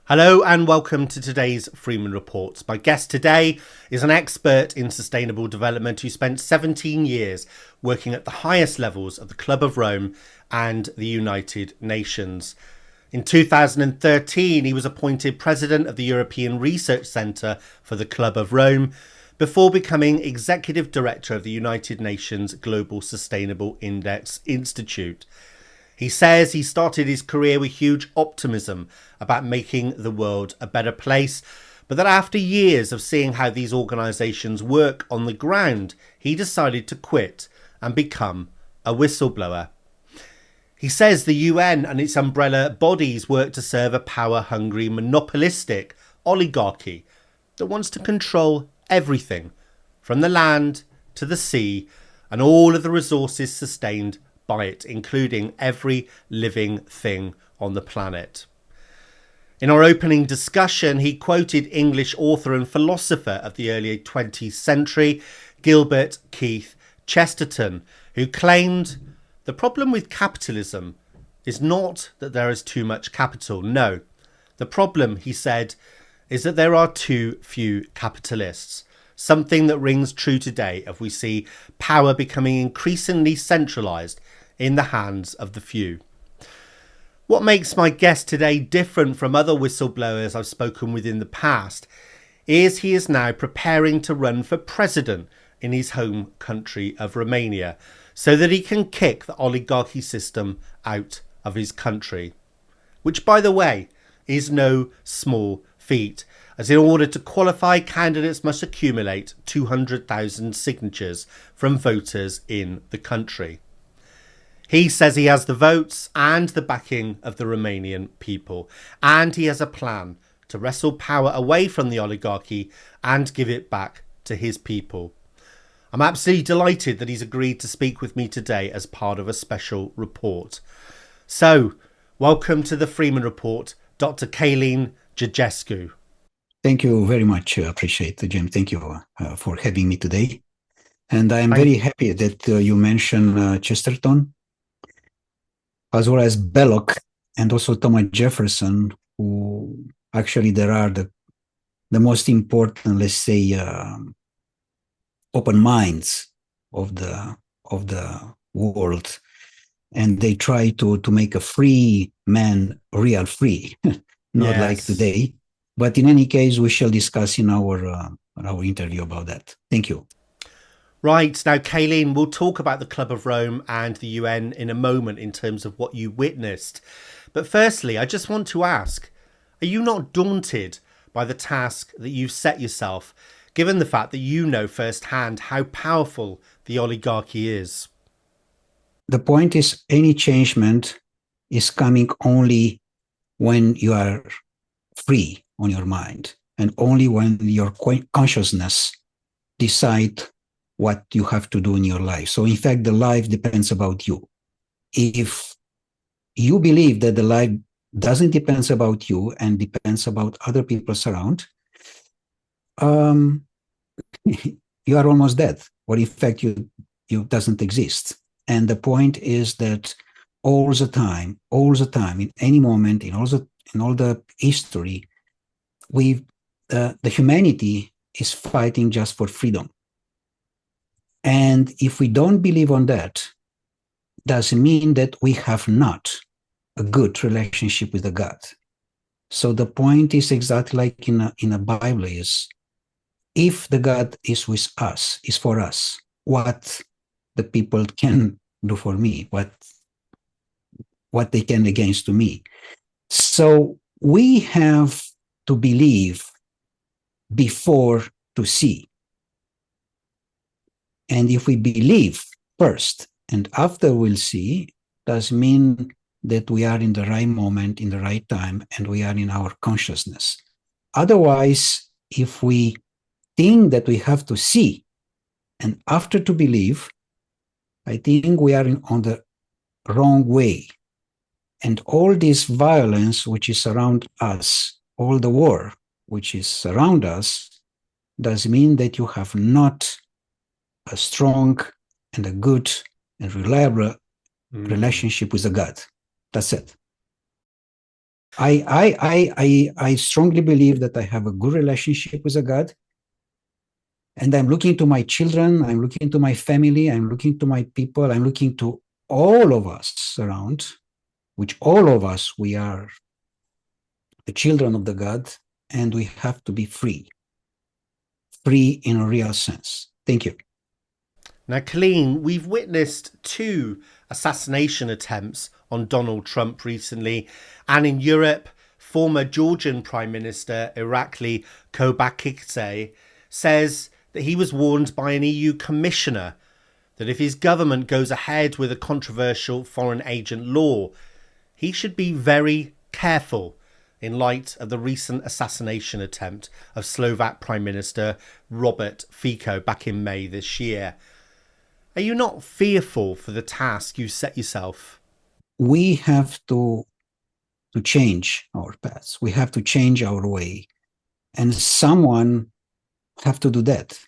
Hello and welcome to today's Freeman Reports. My guest today is an expert in sustainable development who spent 17 years working at the highest levels of the Club of Rome and the United Nations. In 2013, he was appointed president of the European Research Centre for the Club of Rome before becoming executive director of the United Nations Global Sustainable Index Institute. He says he started his career with huge optimism about making the world a better place, but that after years of seeing how these organisations work on the ground, he decided to quit and become a whistleblower. He says the UN and its umbrella bodies work to serve a power-hungry, monopolistic oligarchy that wants to control everything, from the land to the sea and all of the resources sustained by it, including every living thing on the planet. In our opening discussion, he quoted English author and philosopher of the early 20th century, Gilbert Keith Chesterton, who claimed the problem with capitalism is not that there is too much capital. No, the problem, he said, is that there are too few capitalists. Something that rings true today as we see power becoming increasingly centralised in the hands of the few. What makes my guest today different from other whistleblowers I've spoken with in the past is he is now preparing to run for president in his home country of Romania so that he can kick the oligarchy system out of his country. Which, by the way, is no small feat, as in order to qualify, candidates must accumulate 200,000 signatures from voters in the country. He says he has the votes and the backing of the Romanian people, and he has a plan to wrestle power away from the oligarchy and give it back to his people. I'm absolutely delighted that he's agreed to speak with me today as part of a special report. So, welcome to the Freeman Report, Dr Calin Georgescu. Thank you very much. Appreciate it, Jim. Thank you for having me today. And I'm very happy that you mentioned Chesterton, as well as Belloc and also Thomas Jefferson, who actually there are the most important, let's say, open minds of the world, and they try to make a free man real free, not like today. But in any case, we shall discuss in our interview about that. Thank you. Right, now Calin, we'll talk about the Club of Rome and the UN in a moment in terms of what you witnessed. But firstly, I just want to ask, are you not daunted by the task that you've set yourself, given the fact that you know firsthand how powerful the oligarchy is? The point is, any changement is coming only when you are free on your mind, and only when your consciousness decide what you have to do in your life. So in fact, the life depends about you. If you believe that the life doesn't depend about you and depends about other people around, you are almost dead, or in fact you doesn't exist. And the point is that all the time, in any moment, in all the history, the humanity is fighting just for freedom. And if we don't believe on that, doesn't mean that we have not a good relationship with the God. So the point is exactly like in a Bible is, if the God is with us, is for us, what the people can do for me, what they can against to me. So we have to believe before to see. And if we believe first and after we'll see, does mean that we are in the right moment, in the right time, and we are in our consciousness. Otherwise, if we think that we have to see and after to believe, I think we are on the wrong way. And all this violence which is around us, all the war which is around us, does mean that you have not a strong and a good and reliable relationship with the God. That's it. I strongly believe that I have a good relationship with a God, and I'm looking to my children, I'm looking to my family, I'm looking to my people, I'm looking to all of us around, which all of us, we are the children of the God, and we have to be free in a real sense. Thank you. Now, Calin, we've witnessed two assassination attempts on Donald Trump recently, and in Europe, former Georgian Prime Minister Irakli Kobakidze says that he was warned by an EU commissioner that if his government goes ahead with a controversial foreign agent law, he should be very careful in light of the recent assassination attempt of Slovak Prime Minister Robert Fico back in May this year. Are you not fearful for the task you set yourself? We have to change our paths. We have to change our way. And someone have to do that.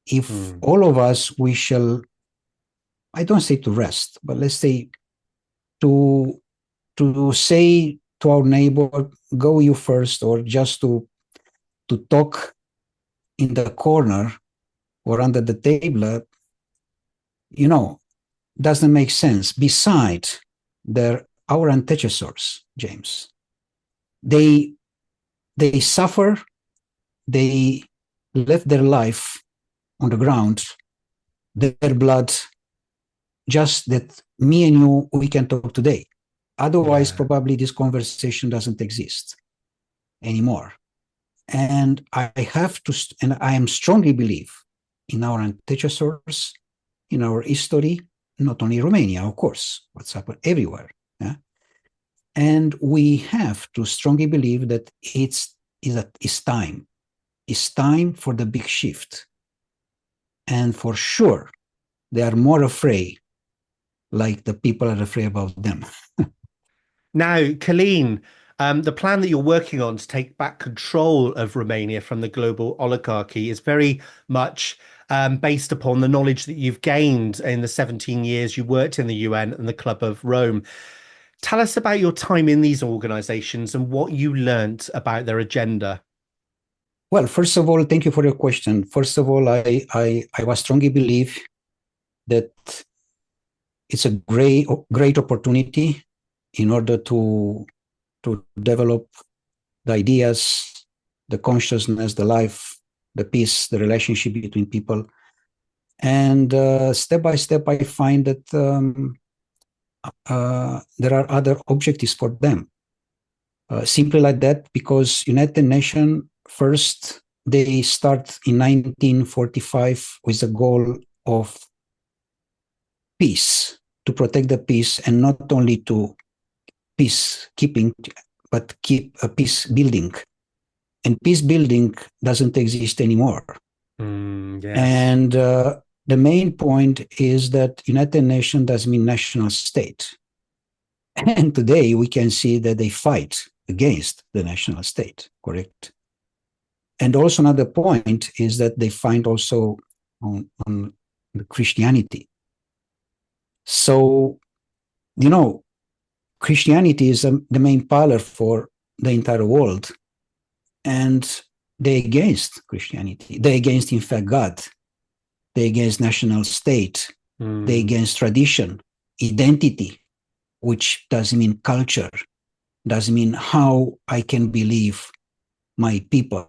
If all of us, we shall, I don't say to rest, but let's say to say to our neighbor, go you first, or just to talk in the corner or under the table, doesn't make sense. Besides, our antecessors, James, they suffer, they left their life on the ground, their blood, just that me and you, we can talk today. Otherwise, probably this conversation doesn't exist anymore. And I am strongly believe in our antecessors, in our history, not only Romania, of course, what's happened everywhere. Yeah? And we have to strongly believe that it's time. It's time for the big shift. And for sure, they are more afraid, like the people are afraid about them. Now, Calin, the plan that you're working on to take back control of Romania from the global oligarchy is very much based upon the knowledge that you've gained in the 17 years you worked in the UN and the Club of Rome. Tell us about your time in these organizations and what you learnt about their agenda. Well, first of all, thank you for your question. First of all, I was strongly believe that it's a great opportunity in order to develop the ideas, the consciousness, the life, the peace, the relationship between people. And step by step, I find that there are other objectives for them. Simply like that, because United Nations, first, they start in 1945 with the goal of peace, to protect the peace, and not only to peacekeeping, but keep a peace building. And peace building doesn't exist anymore. Yes. And the main point is that United Nations doesn't mean national state. And today we can see that they fight against the national state, correct? And also another point is that they find also on Christianity. So, Christianity is the main pillar for the entire world. And they're against Christianity. They're against, in fact, God. They're against national state. They're against tradition, identity, which doesn't mean culture, doesn't mean how I can believe my people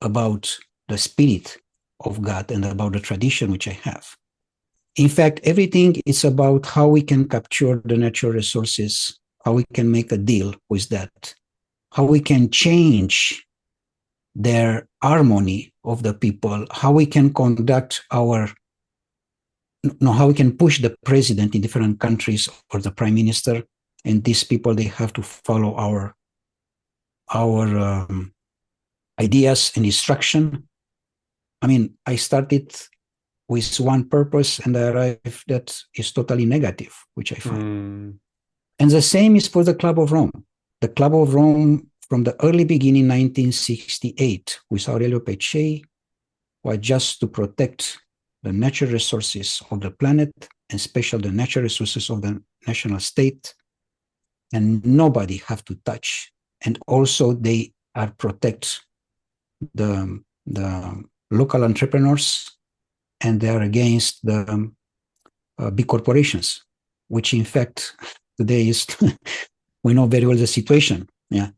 about the spirit of God and about the tradition which I have. In fact, everything is about how we can capture the natural resources, how we can make a deal with that, how we can change their harmony of the people, how we can conduct how we can push the president in different countries or the prime minister, and these people, they have to follow our ideas and instruction. I mean, I started with one purpose and I arrived that is totally negative, which I find. And the same is for the Club of Rome. The Club of Rome, from the early beginning, 1968, with Aurelio Pecei, was just to protect the natural resources of the planet, and especially the natural resources of the national state, and nobody have to touch and also they are protect the local entrepreneurs, and they are against the big corporations, which in fact today is we know very well the situation. Yeah,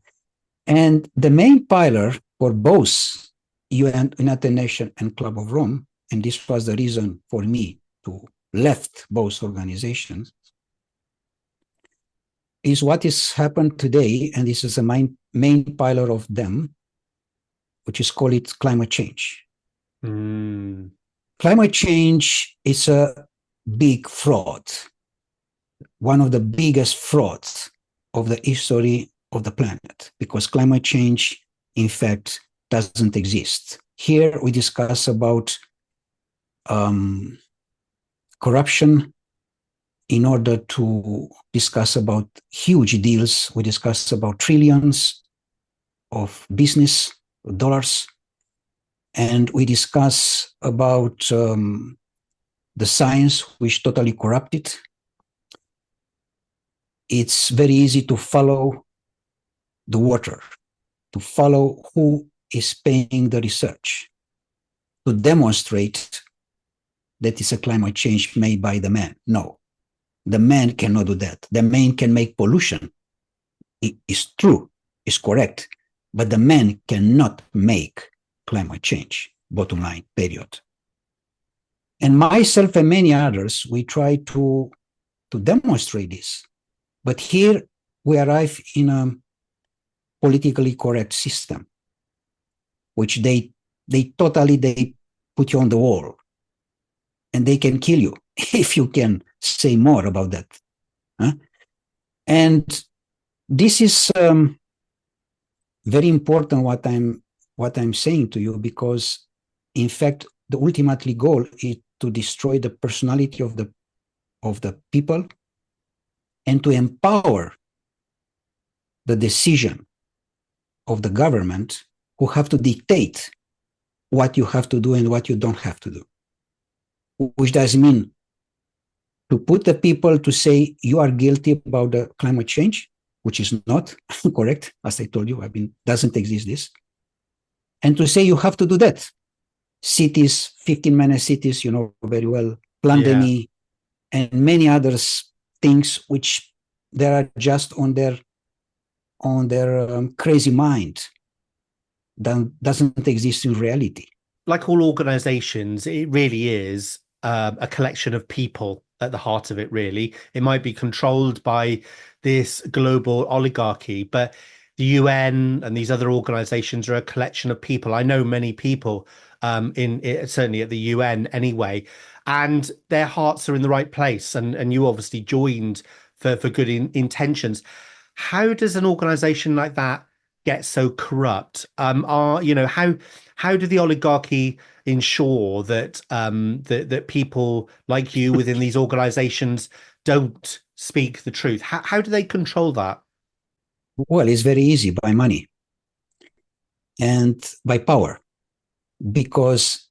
and the main pillar for both UN, United Nations, and Club of Rome, and this was the reason for me to left both organizations, is what is happened today, and this is the main pillar of them, which is called it climate change. Mm. Climate change is a big fraud, one of the biggest frauds of the history of the planet, because climate change, in fact, doesn't exist. Here we discuss about corruption. In order to discuss about huge deals, we discuss about trillions of business dollars, and we discuss about the science, which totally corrupted. It's very easy to follow the water, to follow who is paying the research, to demonstrate that it's a climate change made by the man. No, the man cannot do that. The man can make pollution. It is true, it's correct, but the man cannot make climate change, bottom line, period. And myself and many others, we try to demonstrate this. But here we arrive in a politically correct system, which they totally put you on the wall, and they can kill you if you can say more about that. Huh? And this is very important what I'm saying to you, because in fact the ultimately goal is to destroy the personality of the people and to empower the decision of the government, who have to dictate what you have to do and what you don't have to do. Which does mean to put the people to say you are guilty about the climate change, which is not correct, as I told you. Doesn't exist this, and to say you have to do that. Cities, 15-minute cities, you know very well, pandemic, and many other things which they are just on their crazy mind, that doesn't exist in reality. Like all organizations, it really is a collection of people at the heart of it, really. It might be controlled by this global oligarchy, but the UN and these other organizations are a collection of people. I know many people certainly at the UN anyway, and their hearts are in the right place. And you obviously joined for good intentions. How does an organization like that get so corrupt? How do the oligarchy ensure that that people like you within these organizations don't speak the truth? How do they control that? Well, it's very easy, by money and by power, because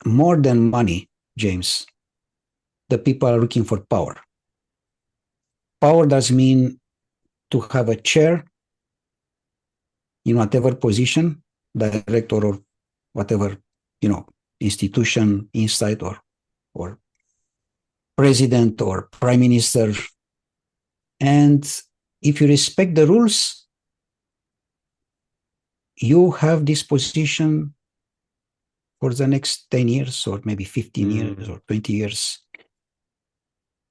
more than money, James, the people are looking for power. Power does mean to have a chair in whatever position, director or whatever, institution inside, or president or prime minister. And if you respect the rules, you have this position for the next 10 years or maybe 15 years or 20 years.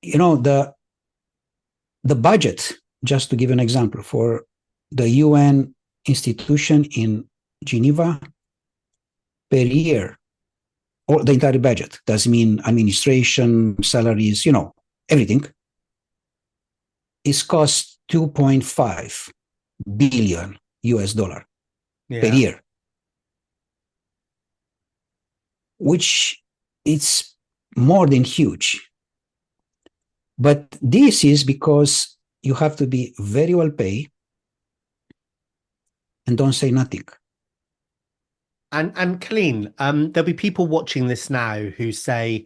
The budget, just to give an example, for the UN institution in Geneva per year, or the entire budget, does mean administration, salaries, everything, is cost 2.5 billion US dollar per year, which it's more than huge. But this is because you have to be very well paid and don't say nothing. And Calin, there'll be people watching this now who say,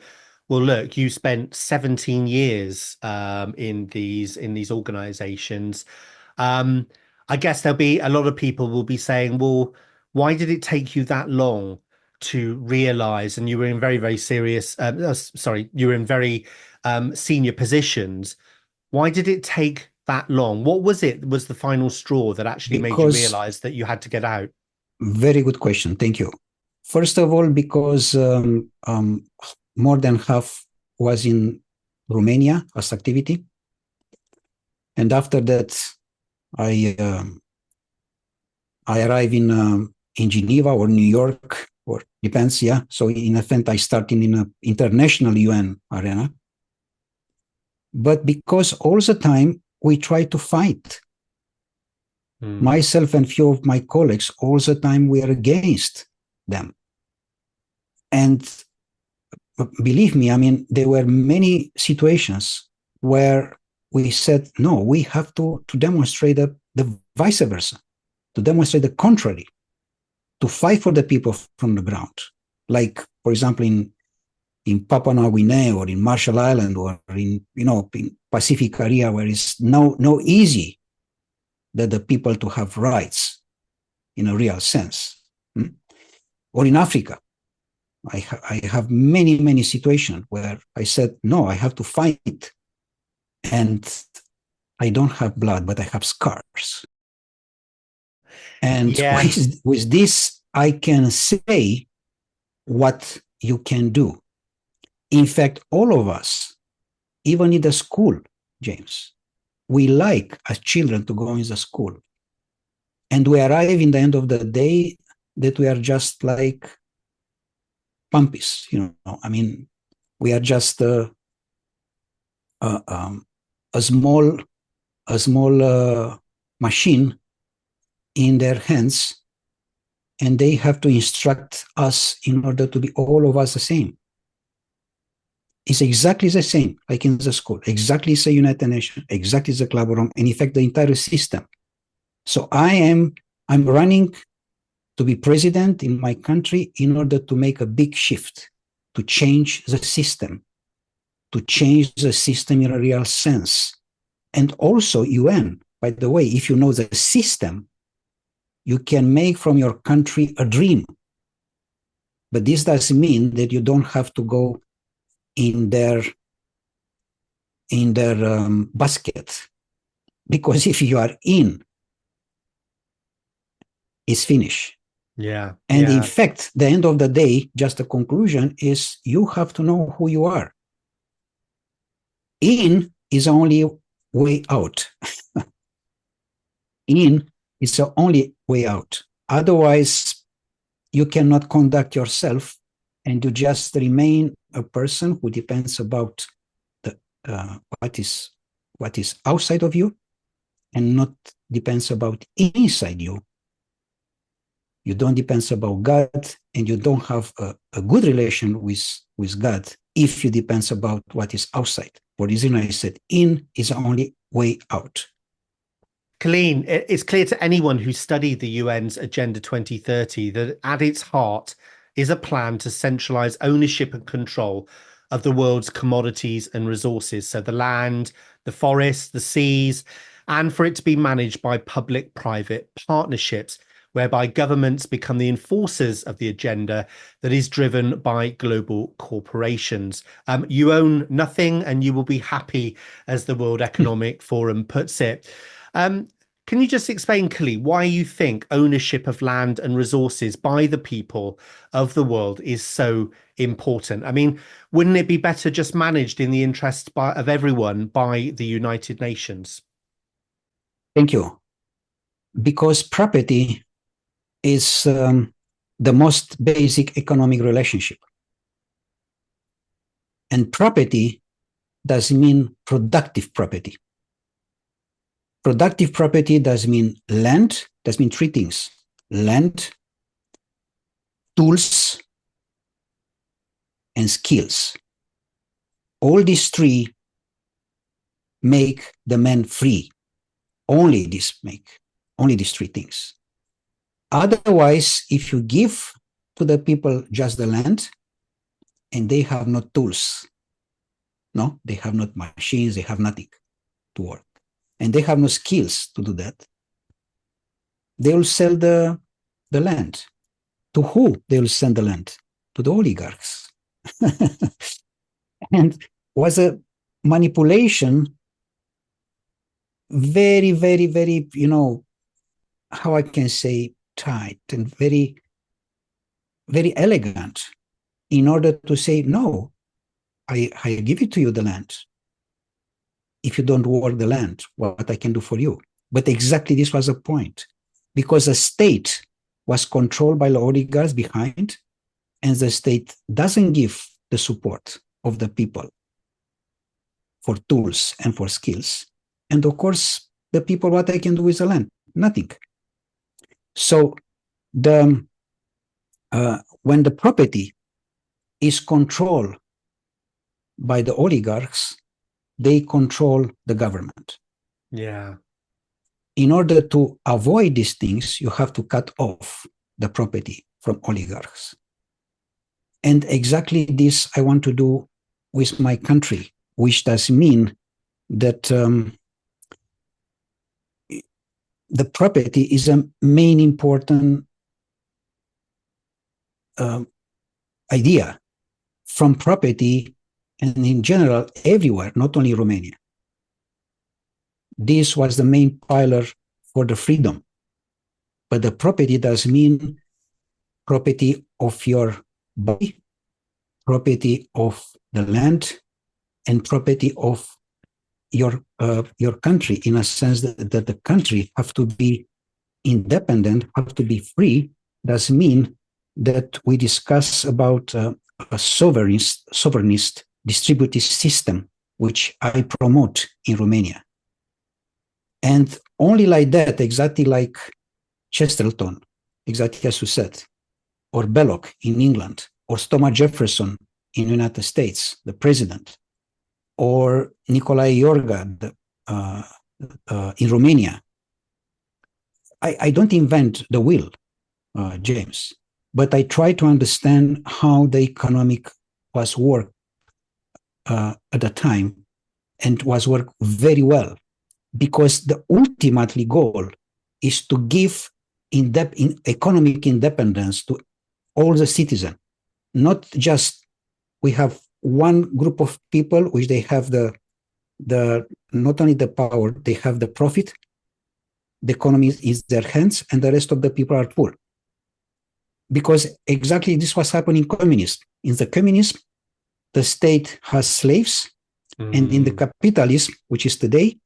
well, look, you spent 17 years in these organizations. I guess there'll be a lot of people will be saying, well, why did it take you that long to realize? And you were in very, very serious, sorry, you were in very senior positions. Why did it take that long? What was it was the final straw that actually made you Because realize that you had to get out? very good question. Thank you. First of all, because more than half was in Romania as activity. And after that, I arrive in Geneva or New York, or depends, yeah. So in effect, I started in an international UN arena. But because all the time we try to fight, myself and few of my colleagues, all the time we are against them. And believe me, I mean, there were many situations where we said, no, we have to demonstrate the vice versa, to demonstrate the contrary, to fight for the people from the ground. Like, for example, in Papua New Guinea or in Marshall Island or in Pacific area where it's no easy that the people to have rights in a real sense. Or in Africa, I have many situations where I said, no, I have to fight. And I don't have blood, but I have scars. And with this, I can say what you can do. In fact, all of us, even in the school, James, we like as children to go in the school. And we arrive in the end of the day that we are just like pumpies, I mean, we are just a small machine in their hands, and they have to instruct us in order to be all of us the same. It's exactly the same, like in the school, exactly the United Nations, exactly the Club of Rome, and in fact, the entire system. So I'm running to be president in my country in order to make a big shift, to change the system in a real sense. And also UN, by the way, if you know the system, you can make from your country a dream. But this doesn't mean that you don't have to go in their basket. Because if you are in, it's finished. Yeah. And in fact, the end of the day, just a conclusion is you have to know who you are. In is the only way out. In is the only way out. Otherwise, you cannot conduct yourself and you just remain a person who depends about what is outside of you and not depends about inside you. You don't depend about God, and you don't have a good relation with God if you depend about what is outside. For this reason, I said in is the only way out. Calin, it's clear to anyone who studied the UN's Agenda 2030 that at its heart is a plan to centralize ownership and control of the world's commodities and resources. So the land, the forests, the seas, and for it to be managed by public-private partnerships, whereby governments become the enforcers of the agenda that is driven by global corporations. You own nothing and you will be happy, as the World Economic Forum puts it. Can you just explain, Calin, why you think ownership of land and resources by the people of the world is so important? I mean, wouldn't it be better just managed in the interest of everyone by the United Nations? Thank you. Because property is the most basic economic relationship. And property does mean productive property. Productive property does mean land, does mean three things: land, tools, and skills. All these three make the man free. Only these three things. Otherwise, if you give to the people just the land and they have no tools, no, they have not machines, they have nothing to work, and they have no skills to do that, they will sell the land. To who they will send the land? To the oligarchs. And was a manipulation, very, very, very, how I can say, tight and very, very elegant, in order to say, no, I give it to you, the land. If you don't work the land, what I can do for you. But exactly this was the point, because the state was controlled by the oligarchs behind, and the state doesn't give the support of the people for tools and for skills. And of course, the people, what they can do with the land? Nothing. So when the property is controlled by the oligarchs, they control the government. Yeah. In order to avoid these things, you have to cut off the property from oligarchs. And exactly this I want to do with my country, which does mean that the property is a main important idea. From property, and in general everywhere, not only Romania, this was the main pillar for the freedom. But the property does mean property of your body, property of the land, and property of your country, in a sense that the country have to be independent, have to be free. Does mean that we discuss about a sovereignist distributive system, which I promote in Romania. And only like that, exactly like Chesterton, exactly as you said, or Belloc in England, or Thomas Jefferson in the United States, the president, or Nicolae Iorga in Romania. I don't invent the wheel, James, but I try to understand how the economic was worked at the time, and was worked very well, because the ultimately goal is to give economic independence to all the citizens, not just we have one group of people which they have the not only the power, they have the profit, the economy is their hands, and the rest of the people are poor. Because exactly this was happening in communism. In the communism, the state has slaves, and in the capitalism, which is today,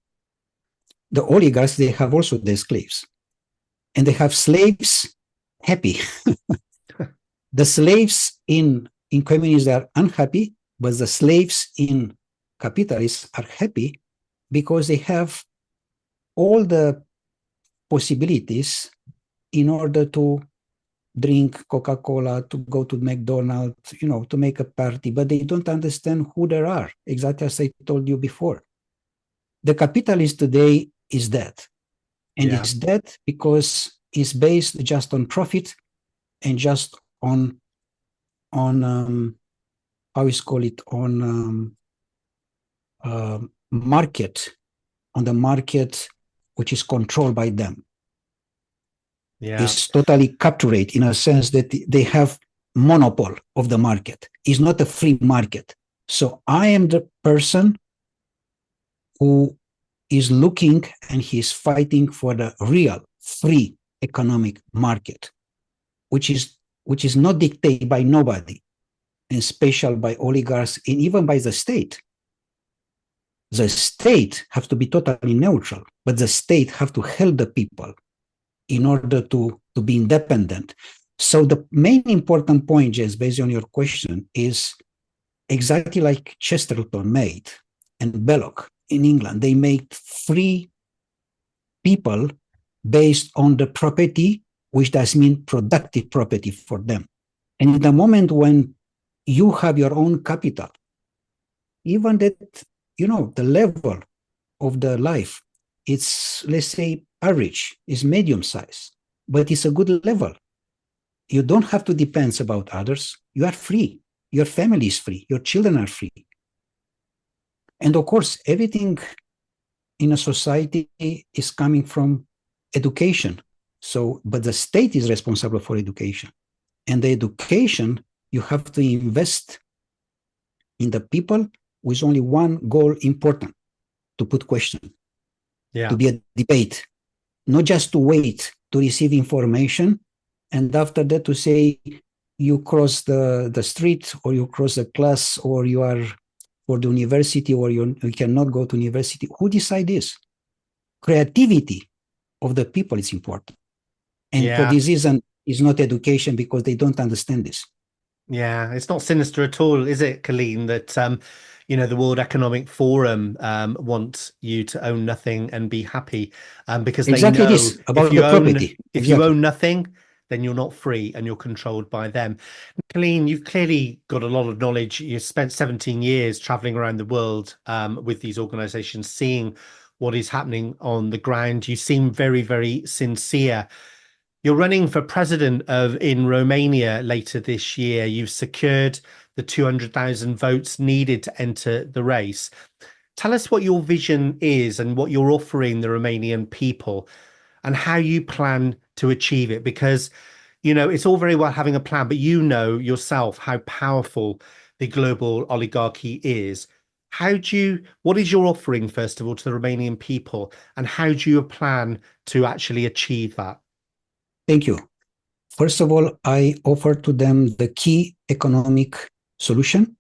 the oligarchs, they have also their slaves. And they have slaves happy. The slaves in communism are unhappy, but the slaves in capitalism are happy because they have all the possibilities in order to drink Coca-Cola, to go to McDonald's, to make a party, but they don't understand who they are, exactly as I told you before. The capitalist today is dead. And it's dead because it's based just on profit and just on how is call it, on market, on the market which is controlled by them. It's totally captured in a sense that they have monopoly of the market. It's not a free market. So I am the person who is looking and he's fighting for the real free economic market, which is not dictated by nobody, and special by oligarchs and even by the state. The state have to be totally neutral, but the state have to help the people in order to be independent. So the main important point, Jess, based on your question, is exactly like Chesterton made and Belloc in England. They made free people based on the property, which does mean productive property for them. And in the moment when you have your own capital, even that, the level of the life, it's, let's say, average, is medium size, but it's a good level. You don't have to depend about others. You are free. Your family is free. Your children are free. And of course, everything in a society is coming from education. So, but the state is responsible for education. And the education, you have to invest in the people with only one goal important, to put question, to be a debate, not just to wait to receive information and after that to say you cross the street or you cross the class or you are for the university or you cannot go to university. Who decide this? Creativity of the people is important. And for this reason, it's not education because they don't understand this. Yeah, it's not sinister at all, is it, Calin, that the World Economic Forum wants you to own nothing and be happy, because they exactly know this about the property. If you own nothing, then you're not free and you're controlled by them. Calin, you've clearly got a lot of knowledge. You spent 17 years traveling around the world with these organizations, seeing what is happening on the ground. You seem very, very sincere. You're running for president in Romania later this year. You've secured the 200,000 votes needed to enter the race. Tell us what your vision is and what you're offering the Romanian people and how you plan to achieve it. Because, it's all very well having a plan, but you know yourself how powerful the global oligarchy is. What is your offering, first of all, to the Romanian people, and how do you plan to actually achieve that? Thank you. First of all, I offer to them the key economic solution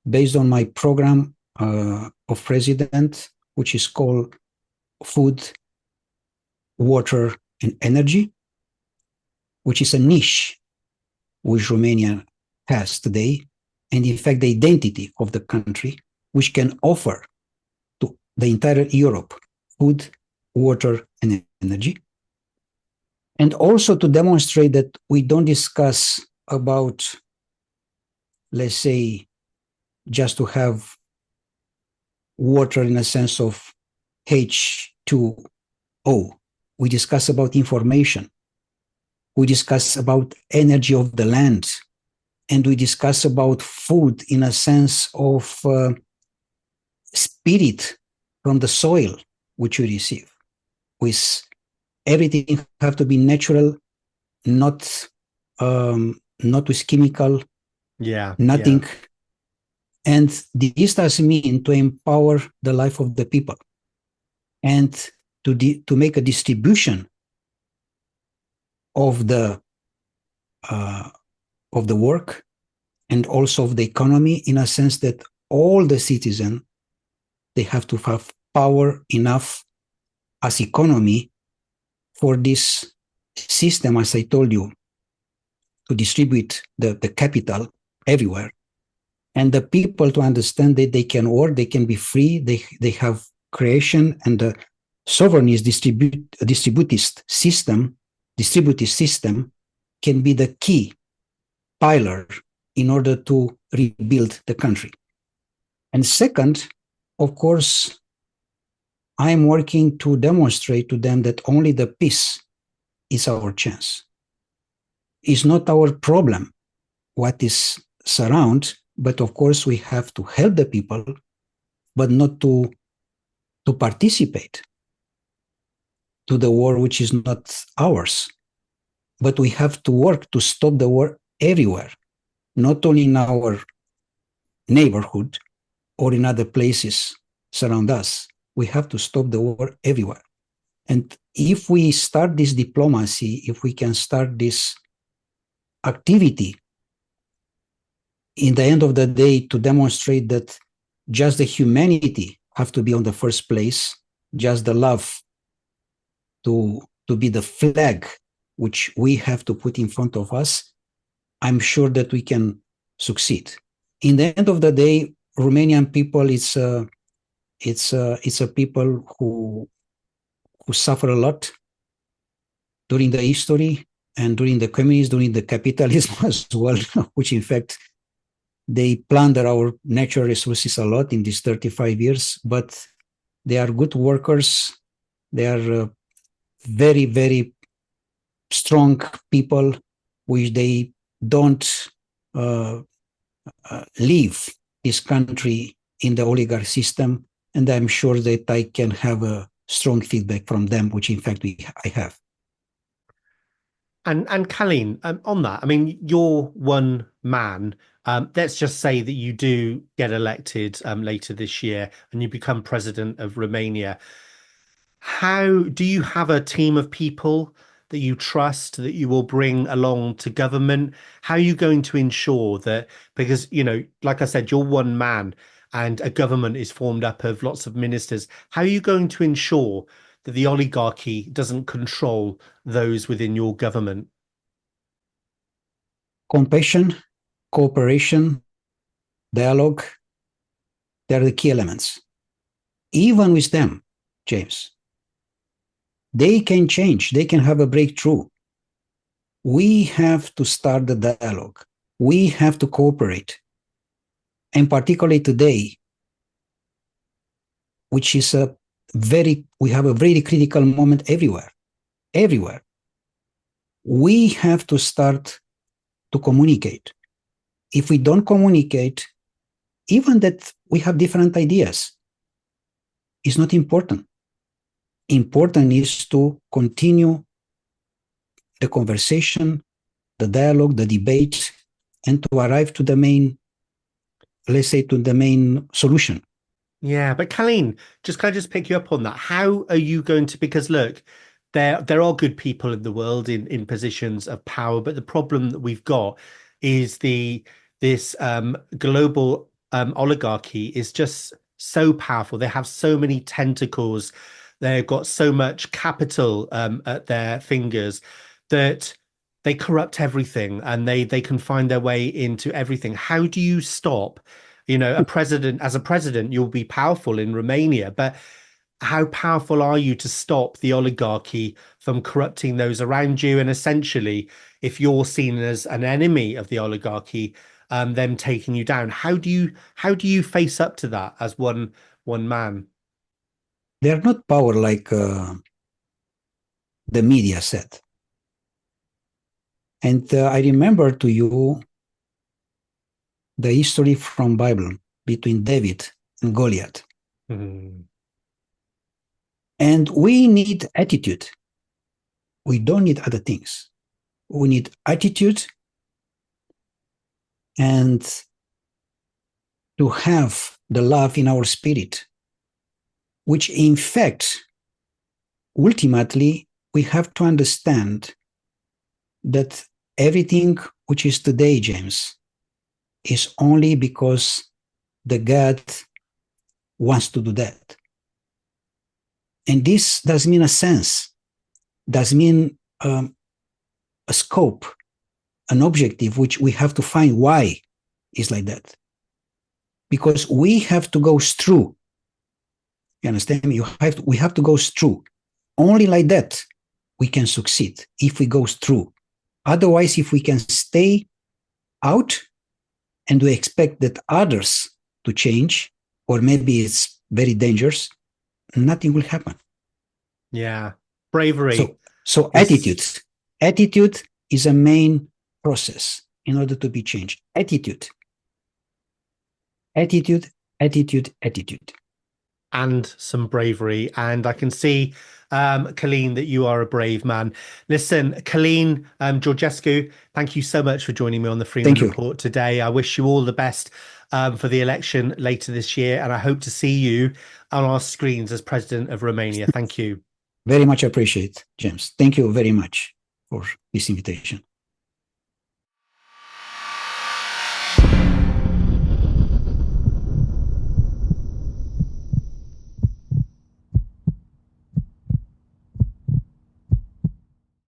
based on my program of president, which is called Food, Water, and Energy, which is a niche which Romania has today, and in fact the identity of the country, which can offer to the entire Europe food, water, and energy. And also to demonstrate that we don't discuss about, let's say, just to have water in a sense of H2O. We discuss about information. We discuss about energy of the land. And we discuss about food in a sense of spirit from the soil which we receive. With everything have to be natural, not with chemical, nothing. Yeah. And this does mean to empower the life of the people and to make a distribution of the work and also of the economy in a sense that all the citizens, they have to have power enough as economy for this system, as I told you, to distribute the capital everywhere. And the people to understand that they can work, they can be free, they have creation, and the sovereign is distributive system can be the key pillar in order to rebuild the country. And second, of course, I am working to demonstrate to them that only the peace is our chance. It's not our problem what is surround, but of course we have to help the people, but not to participate to the war which is not ours. But we have to work to stop the war everywhere, not only in our neighborhood or in other places surround us. We have to stop the war everywhere. And if we start this diplomacy, if we can start this activity, in the end of the day, to demonstrate that just the humanity have to be on the first place, just the love to be the flag which we have to put in front of us, I'm sure that we can succeed. In the end of the day, Romanian people, it's a people who suffer a lot during the history and during the communism, during the capitalism as well, which in fact they plunder our natural resources a lot in these 35 years, but they are good workers. They are very, very strong people, which they don't leave this country in the oligarch system. And I'm sure that I can have a strong feedback from them, which in fact I have. And Calin, on that, I mean, you're one man. Let's just say that you do get elected later this year and you become president of Romania. How do you have a team of people that you trust that you will bring along to government? How are you going to ensure that, because, like I said, you're one man and a government is formed up of lots of ministers. How are you going to ensure that the oligarchy doesn't control those within your government? Compassion, cooperation, dialogue, they're the key elements. Even with them, James, they can change, they can have a breakthrough. We have to start the dialogue. We have to cooperate. And particularly today, which is we have a very critical moment everywhere. Everywhere. We have to start to communicate. If we don't communicate, even that we have different ideas, is not important. Important is to continue the conversation, the dialogue, the debate, and to arrive to the main, let's say, to the main solution. Yeah, but Colleen, can I just pick you up on that? How are you going to, because look, there are good people in the world in positions of power, but the problem that we've got is this global oligarchy is just so powerful. They have so many tentacles. They've got so much capital at their fingers that they corrupt everything and they can find their way into everything. How do you stop? As a president, you'll be powerful in Romania, but how powerful are you to stop the oligarchy from corrupting those around you? And essentially, if you're seen as an enemy of the oligarchy, them taking you down, how do you face up to that as one man? They are not power like the media said. And I remember to you the history from Bible between David and Goliath. Mm. And we need attitude. We don't need other things. We need attitude and to have the love in our spirit, which in fact, ultimately, we have to understand that everything which is today, James, is only because the God wants to do that. And this does mean a sense, does mean a scope, an objective, which we have to find why it's like that. Because we have to go through. You understand me? We have to go through. Only like that we can succeed if we go through. Otherwise, if we can stay out and we expect that others to change, or maybe it's very dangerous, nothing will happen. Yeah, bravery. So is... attitude is a main process in order to be changed. Attitude. And some bravery. And I can see, Calin, that you are a brave man. Listen, Calin Georgescu, thank you so much for joining me on the Freeman Thank you. Report today. I wish you all the best for the election later this year, and I hope to see you on our screens as President of Romania. Thank you. Very much appreciate, James. Thank you very much for this invitation.